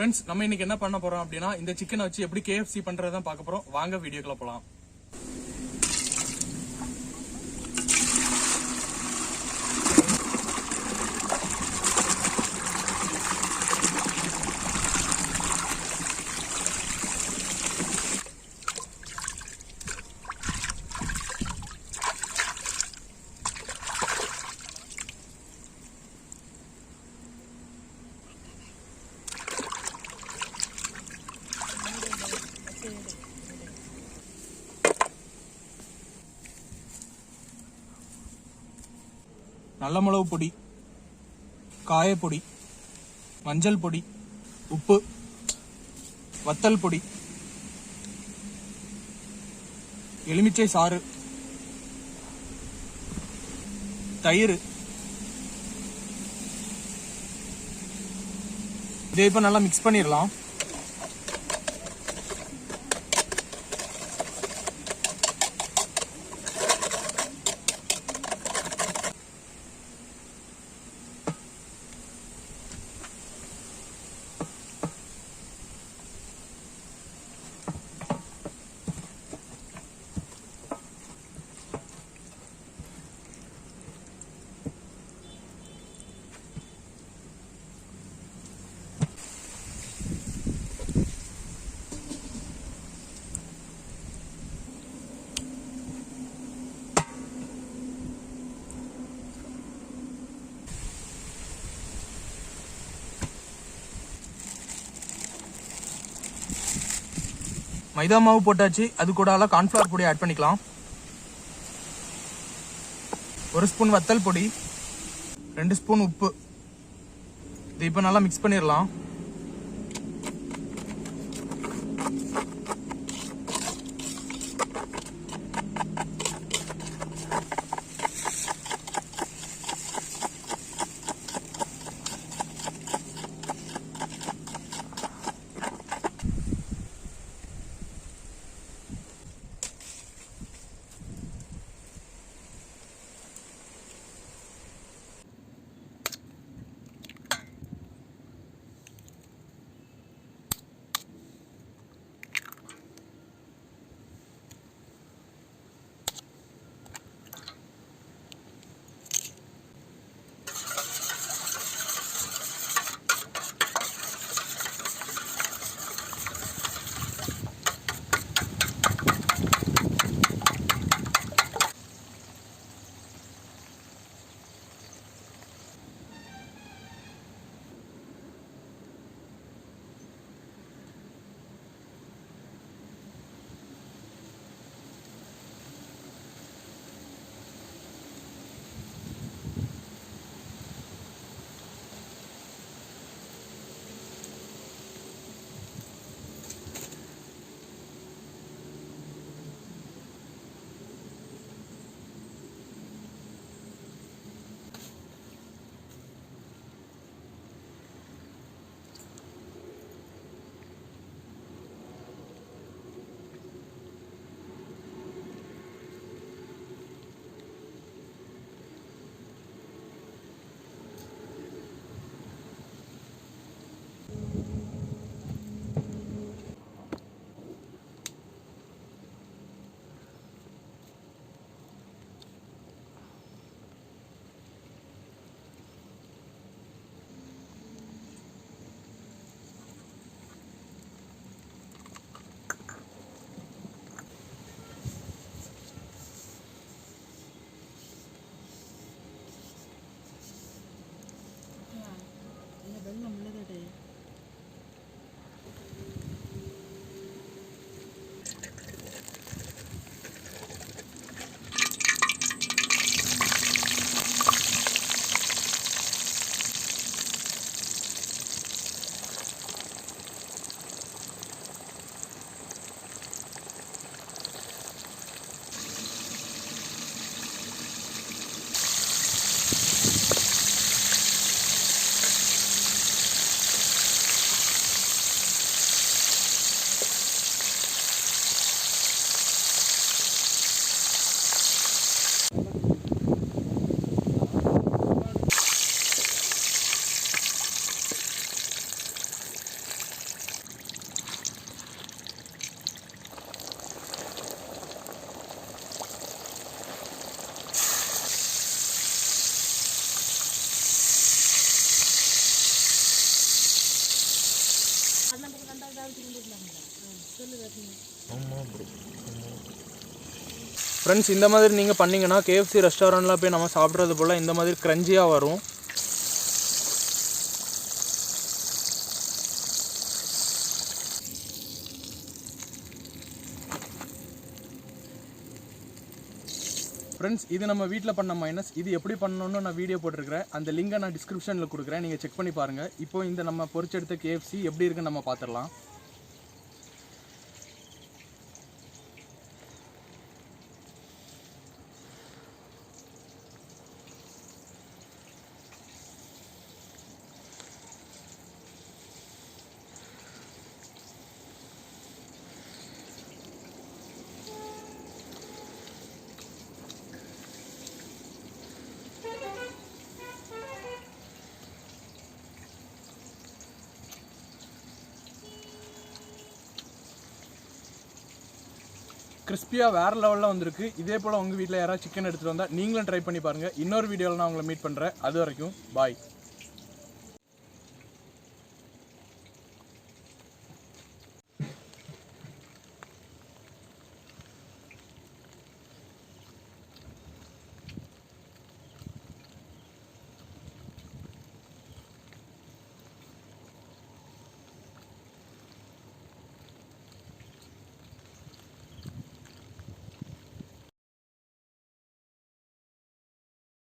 Friends, நம்ம இன்னைக்கு என்ன பண்ண போறோம் அப்படின்னா இந்த சிக்கனை வச்சு எப்படி KFC பண்றதுதான் பார்க்க போறோம். வாங்க வீடியோக்குள்ள போலாம். நல்ல மிளகு பொடி, காயப்பொடி, மஞ்சள் பொடி, உப்பு, வத்தல் பொடி, எலுமிச்சை சாறு, தயிர். இதை இப்ப நல்லா மிக்ஸ் பண்ணிடலாம். மைதா மாவு போட்டாச்சு. அது கூட கார்ன்ஃபிளவர் பொடி ஆட் பண்ணிக்கலாம். 1 ஸ்பூன் வத்தல் பொடி, 2 ஸ்பூன் உப்பு. இது இப்போ நல்லா மிக்ஸ் பண்ணிடலாம். ஃப்ரெண்ட்ஸ் இந்த மாதிரி நீங்கள் பண்ணிங்கன்னா KFC ரெஸ்டாரண்ட்டில் போய் நம்ம சாப்பிட்றது போல் இந்த மாதிரி க்ரன்ச்சியாக வரும். ஃப்ரெண்ட்ஸ் இது நம்ம வீட்டில் பண்ண மைனஸ். இது எப்படி பண்ணணும்னு நான் வீடியோ போட்டிருக்கிறேன். அந்த லிங்கை நான் டிஸ்கிரிப்ஷனில் கொடுக்குறேன், நீங்கள் செக் பண்ணி பாருங்கள். இப்போ இந்த நம்ம பொரிச்செடுத்த KFC எப்படி இருக்குன்னு நம்ம பார்த்துடலாம். கிறிஸ்பியாக வேறு லெவலில் வந்திருக்கு. இதே போல் உங்கள் வீட்டில் யாராவது சிக்கன் எடுத்துகிட்டு வந்தால் நீங்களும் ட்ரை பண்ணி பாருங்கள். இன்னொரு வீடியோவில் நான் உங்களை மீட் பண்ணுறேன். அது வரைக்கும் பாய்.